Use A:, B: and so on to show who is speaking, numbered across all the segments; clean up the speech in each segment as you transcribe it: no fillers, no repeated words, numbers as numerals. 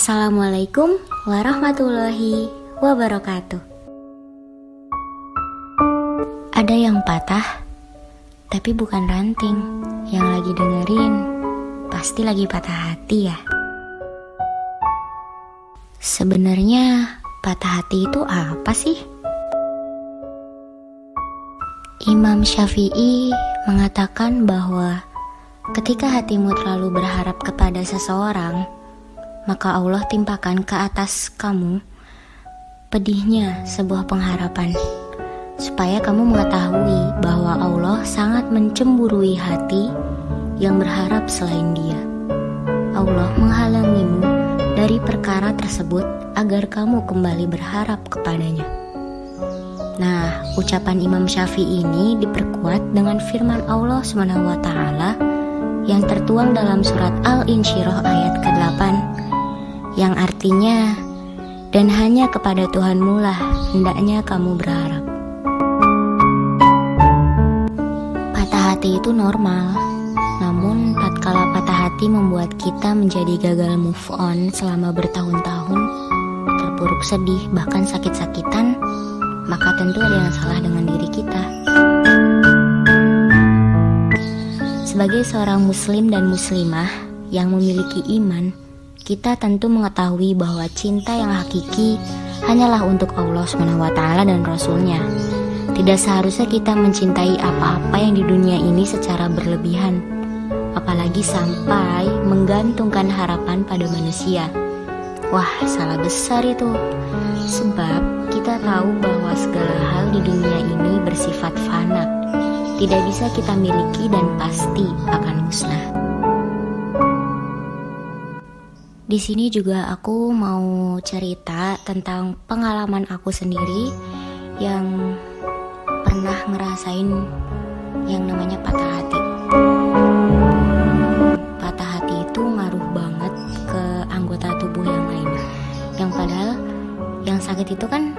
A: Assalamualaikum warahmatullahi wabarakatuh. Ada yang patah, tapi bukan ranting. Yang lagi dengerin, pasti lagi patah hati ya. Sebenarnya patah hati itu apa sih? Imam Syafi'i mengatakan bahwa ketika hatimu terlalu berharap kepada seseorang, maka Allah timpakan ke atas kamu pedihnya sebuah pengharapan, supaya kamu mengetahui bahwa Allah sangat mencemburui hati yang berharap selain Dia. Allah menghalangimu dari perkara tersebut agar kamu kembali berharap kepadanya. Nah, ucapan Imam Syafi'i ini diperkuat dengan firman Allah SWT yang tertuang dalam surat Al-Insyirah ayat ke-8, yang artinya, dan hanya kepada Tuhanmu lah hendaknya kamu berharap. Patah hati itu normal, namun tatkala patah hati membuat kita menjadi gagal move on selama bertahun-tahun, terpuruk sedih, bahkan sakit-sakitan, maka tentu ada yang salah dengan diri kita. Sebagai seorang muslim dan muslimah yang memiliki iman, kita tentu mengetahui bahwa cinta yang hakiki hanyalah untuk Allah SWT dan Rasul-Nya. Tidak seharusnya kita mencintai apa-apa yang di dunia ini secara berlebihan, apalagi sampai menggantungkan harapan pada manusia. Wah, salah besar itu. Sebab kita tahu bahwa segala hal di dunia ini bersifat fana, tidak bisa kita miliki dan pasti akan musnah. Di sini juga aku mau cerita tentang pengalaman aku sendiri yang pernah ngerasain yang namanya patah hati. Patah hati itu ngaruh banget ke anggota tubuh yang lain. Yang padahal yang sakit itu kan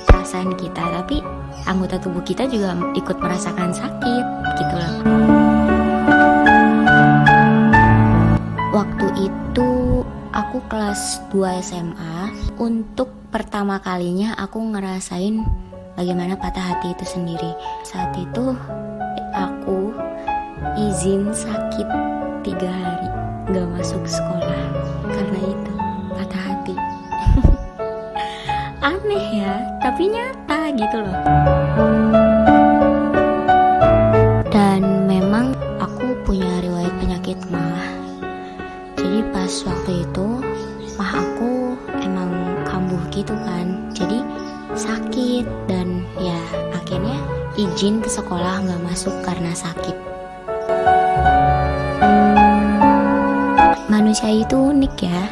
A: perasaan kita, tapi anggota tubuh kita juga ikut merasakan sakit gitu loh. Waktu itu aku kelas 2 SMA. Untuk pertama kalinya aku ngerasain bagaimana patah hati itu sendiri. Saat itu aku izin sakit 3 hari gak masuk sekolah karena itu patah hati. Aneh ya, tapi nyata gitu loh. Dan memang aku punya riwayat penyakit mah. Jadi pas waktu itu mah aku emang kambuh gitu kan, jadi sakit dan ya akhirnya izin ke sekolah gak masuk karena sakit. Manusia itu unik ya,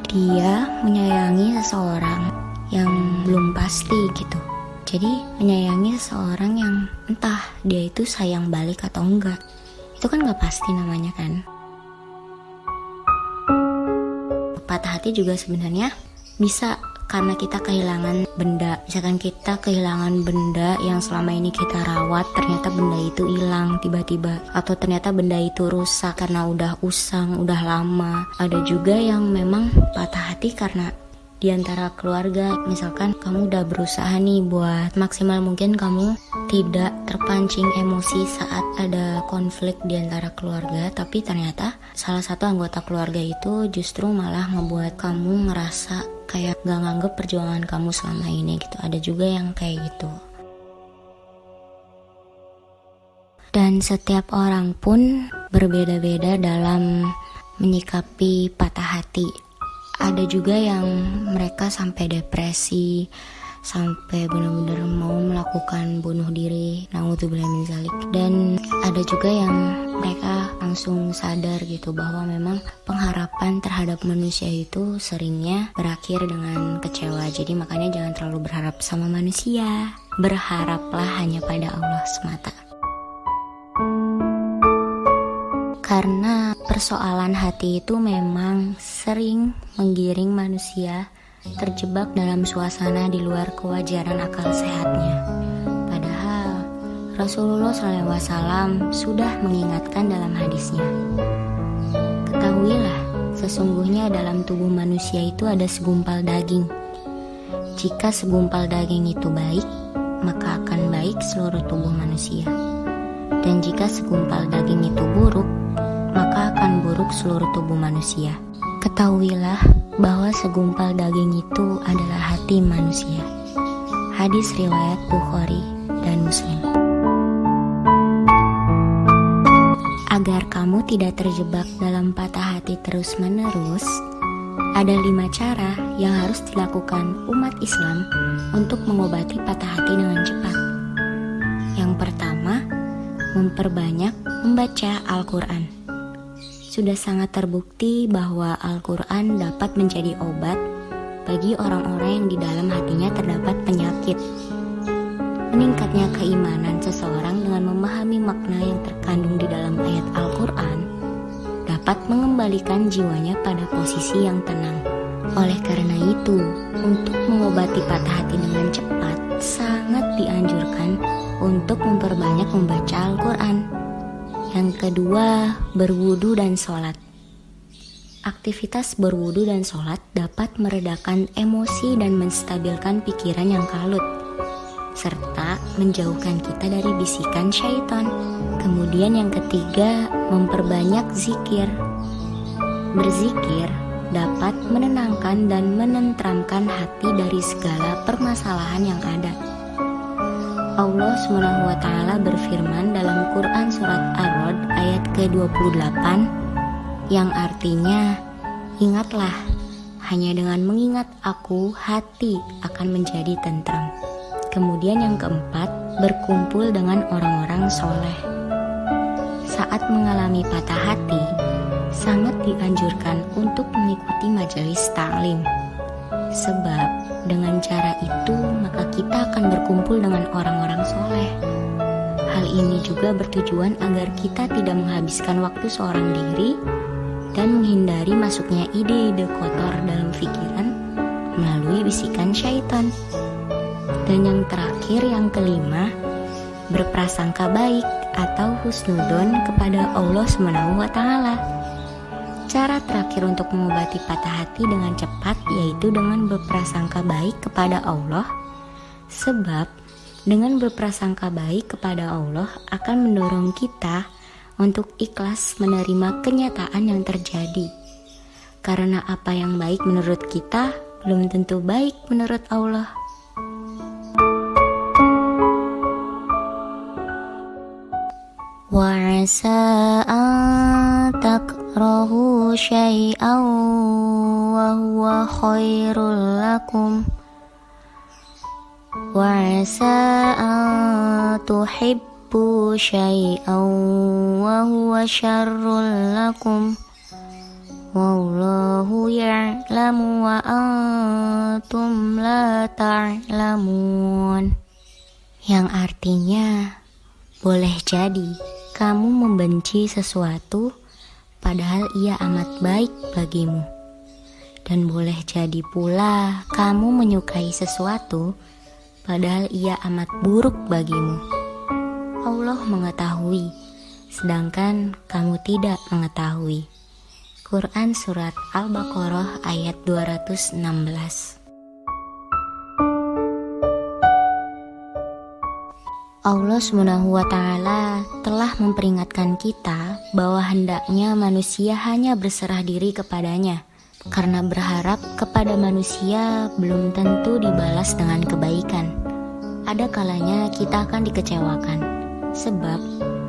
A: dia menyayangi seseorang yang belum pasti gitu. Jadi menyayangi seseorang yang entah dia itu sayang balik atau enggak, itu kan gak pasti namanya kan. Patah hati juga sebenarnya bisa karena kita kehilangan benda. Misalkan kita kehilangan benda yang selama ini kita rawat, ternyata benda itu hilang tiba-tiba, atau ternyata benda itu rusak karena udah usang, udah lama. Ada juga yang memang patah hati karena di antara keluarga. Misalkan kamu udah berusaha nih buat maksimal mungkin kamu tidak terpancing emosi saat ada konflik di antara keluarga, tapi ternyata salah satu anggota keluarga itu justru malah ngebuat kamu ngerasa kayak gak nganggep perjuangan kamu selama ini gitu. Ada juga yang kayak gitu. Dan setiap orang pun berbeda-beda dalam menyikapi patah hati. Ada juga yang mereka sampai depresi, sampai benar-benar mau melakukan bunuh diri, naudzubillah min dzalik. Dan ada juga yang mereka langsung sadar gitu bahwa memang pengharapan terhadap manusia itu seringnya berakhir dengan kecewa. Jadi makanya jangan terlalu berharap sama manusia, berharaplah hanya pada Allah semata. Karena persoalan hati itu memang sering menggiring manusia terjebak dalam suasana di luar kewajaran akal sehatnya. Padahal Rasulullah SAW sudah mengingatkan dalam hadisnya, ketahuilah Sesungguhnya dalam tubuh manusia itu ada segumpal daging. Jika segumpal daging itu baik, maka akan baik seluruh tubuh manusia. Dan jika segumpal daging itu buruk, maka akan buruk seluruh tubuh manusia. Ketahuilah bahwa segumpal daging itu adalah hati manusia. Hadis riwayat Bukhari dan Muslim. Agar kamu tidak terjebak dalam patah hati terus-menerus, ada 5 cara yang harus dilakukan umat Islam untuk mengobati patah hati dengan cepat. Yang pertama, memperbanyak membaca Al-Quran. Sudah sangat terbukti bahwa Al-Quran dapat menjadi obat bagi orang-orang yang di dalam hatinya terdapat penyakit. Meningkatnya keimanan seseorang dengan memahami makna yang terkandung di dalam ayat Al-Quran dapat mengembalikan jiwanya pada posisi yang tenang. Oleh karena itu, untuk mengobati patah hati dengan cepat, sangat dianjurkan untuk memperbanyak membaca Al-Quran. Yang kedua, berwudu dan sholat. Aktivitas berwudu dan sholat dapat meredakan emosi dan menstabilkan pikiran yang kalut, serta menjauhkan kita dari bisikan syaitan. Kemudian yang ketiga, memperbanyak zikir. Berzikir dapat menenangkan dan menenteramkan hati dari segala permasalahan yang ada. Allah SWT berfirman dalam Quran Surat Ar-Rod ayat ke-28 yang artinya, ingatlah, hanya dengan mengingat aku, hati akan menjadi tentram. Kemudian yang keempat, berkumpul dengan orang-orang soleh. Saat mengalami patah hati, sangat dianjurkan untuk mengikuti majelis ta'lim. Sebab dengan cara itu maka kita akan berkumpul dengan orang-orang soleh. Hal ini juga bertujuan agar kita tidak menghabiskan waktu seorang diri dan menghindari masuknya ide-ide kotor dalam pikiran melalui bisikan syaitan. Dan yang terakhir, yang kelima, berprasangka baik atau husnudon kepada Allah SWT. Cara terakhir untuk mengobati patah hati dengan cepat yaitu dengan berprasangka baik kepada Allah. Sebab dengan berprasangka baik kepada Allah akan mendorong kita untuk ikhlas menerima kenyataan yang terjadi. Karena apa yang baik menurut kita belum tentu baik menurut Allah. Wa 'asa an takrahu syai'an wa huwa khairul lakum wa 'asa an tuhibbu syai'an wa huwa syarrul lakum wallahu ya'lamu wa antum la ta'lamun. Yang artinya, boleh jadi kamu membenci sesuatu padahal ia amat baik bagimu. Dan boleh jadi pula kamu menyukai sesuatu padahal ia amat buruk bagimu. Allah mengetahui, sedangkan kamu tidak mengetahui. Quran Surat Al-Baqarah ayat 216. Allah SWT telah memperingatkan kita bahwa hendaknya manusia hanya berserah diri kepadanya, karena berharap kepada manusia belum tentu dibalas dengan kebaikan. Ada kalanya kita akan dikecewakan, sebab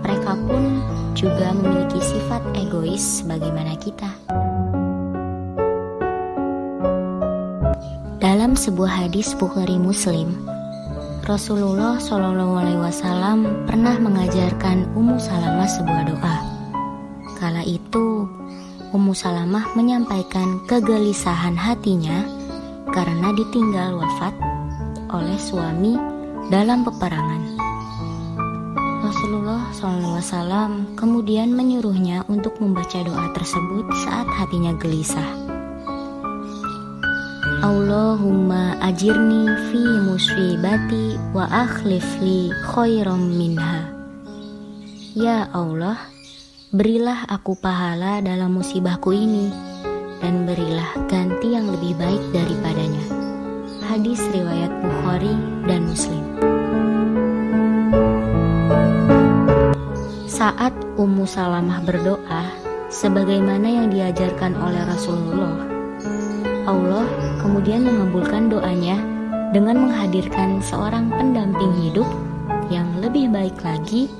A: mereka pun juga memiliki sifat egois sebagaimana kita. Dalam sebuah hadis Bukhari Muslim, Rasulullah SAW pernah mengajarkan Ummu Salamah sebuah doa. Kala itu, Ummu Salamah menyampaikan kegelisahan hatinya karena ditinggal wafat oleh suami dalam peperangan. Rasulullah SAW kemudian menyuruhnya untuk membaca doa tersebut saat hatinya gelisah. Allahumma ajirni fi musibati wa akhlif li khairam minha. Ya Allah, berilah aku pahala dalam musibahku ini dan berilah ganti yang lebih baik daripadanya. Hadis riwayat Bukhari dan Muslim. Saat Ummu Salamah berdoa sebagaimana yang diajarkan oleh Rasulullah, Allah kemudian mengabulkan doanya dengan menghadirkan seorang pendamping hidup yang lebih baik lagi,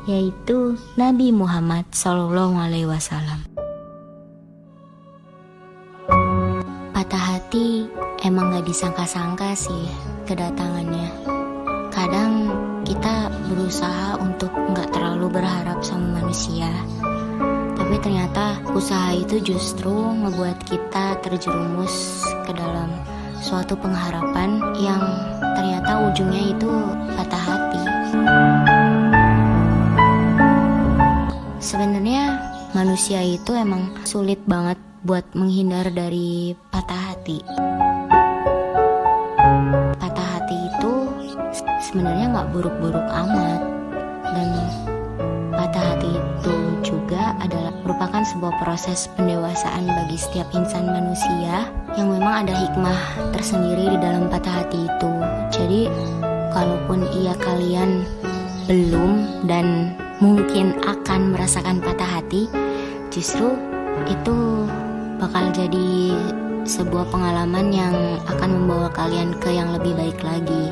A: yaitu Nabi Muhammad SAW. Patah hati emang gak disangka-sangka sih kedatangannya. Kadang kita berusaha untuk gak terlalu berharap sama manusia, tapi ternyata usaha itu justru ngebuat kita terjerumus ke dalam suatu pengharapan yang ternyata ujungnya itu patah hati. Sebenarnya manusia itu emang sulit banget buat menghindar dari patah hati. Patah hati itu sebenarnya gak buruk-buruk amat, dan patah hati itu juga adalah merupakan sebuah proses pendewasaan bagi setiap insan manusia yang memang ada hikmah tersendiri di dalam patah hati itu. Jadi kalaupun kalian belum dan mungkin akan merasakan patah hati, justru itu bakal jadi sebuah pengalaman yang akan membawa kalian ke yang lebih baik lagi.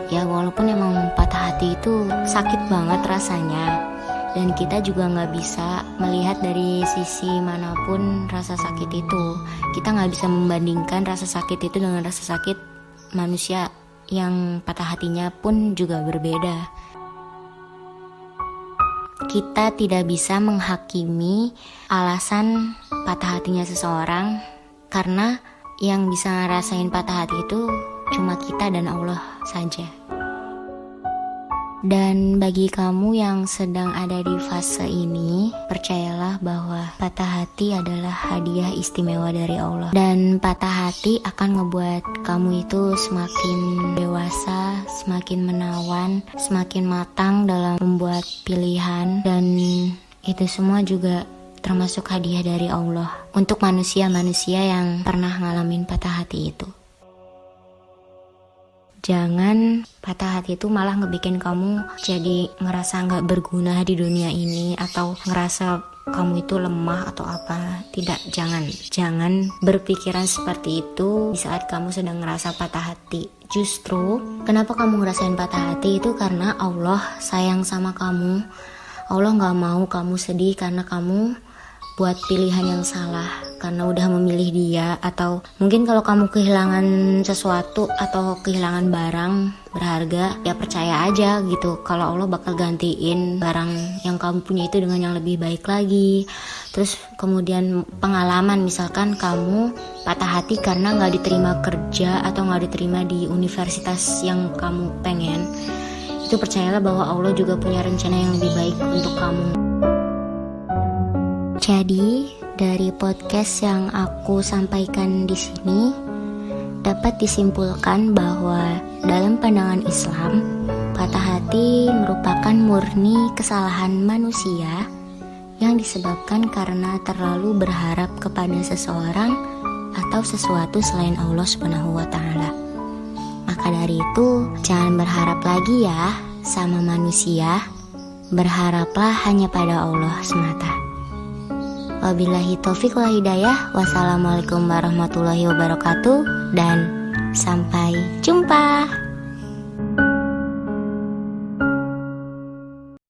A: Ya walaupun emang patah hati itu sakit banget rasanya, dan kita juga gak bisa melihat dari sisi manapun rasa sakit itu. Kita gak bisa membandingkan rasa sakit itu dengan rasa sakit manusia yang patah hatinya pun juga berbeda. Kita tidak bisa menghakimi alasan patah hatinya seseorang, karena yang bisa ngerasain patah hati itu cuma kita dan Allah saja. Dan bagi kamu yang sedang ada di fase ini, percayalah bahwa patah hati adalah hadiah istimewa dari Allah. Dan patah hati akan ngebuat kamu itu semakin dewasa, semakin menawan, semakin matang dalam membuat pilihan. Dan itu semua juga termasuk hadiah dari Allah untuk manusia-manusia yang pernah ngalamin patah hati itu. Jangan patah hati itu malah ngebikin kamu jadi ngerasa gak berguna di dunia ini, atau ngerasa kamu itu lemah atau apa. Tidak, jangan berpikiran seperti itu di saat kamu sedang ngerasa patah hati. Justru kenapa kamu ngerasain patah hati itu karena Allah sayang sama kamu. Allah gak mau kamu sedih karena kamu buat pilihan yang salah, karena udah memilih dia. Atau mungkin kalau kamu kehilangan sesuatu atau kehilangan barang berharga, ya percaya aja gitu kalau Allah bakal gantiin barang yang kamu punya itu dengan yang lebih baik lagi. Terus kemudian pengalaman, misalkan kamu patah hati karena gak diterima kerja atau gak diterima di universitas yang kamu pengen, itu percayalah bahwa Allah juga punya rencana yang lebih baik untuk kamu. Jadi, dari podcast yang aku sampaikan di sini dapat disimpulkan bahwa dalam pandangan Islam, patah hati merupakan murni kesalahan manusia yang disebabkan karena terlalu berharap kepada seseorang atau sesuatu selain Allah Subhanahu wa Ta'ala. Maka dari itu, jangan berharap lagi ya sama manusia, berharaplah hanya pada Allah semata. Wabillahi taufiq wal hidayah. Wassalamualaikum warahmatullahi wabarakatuh, dan sampai jumpa.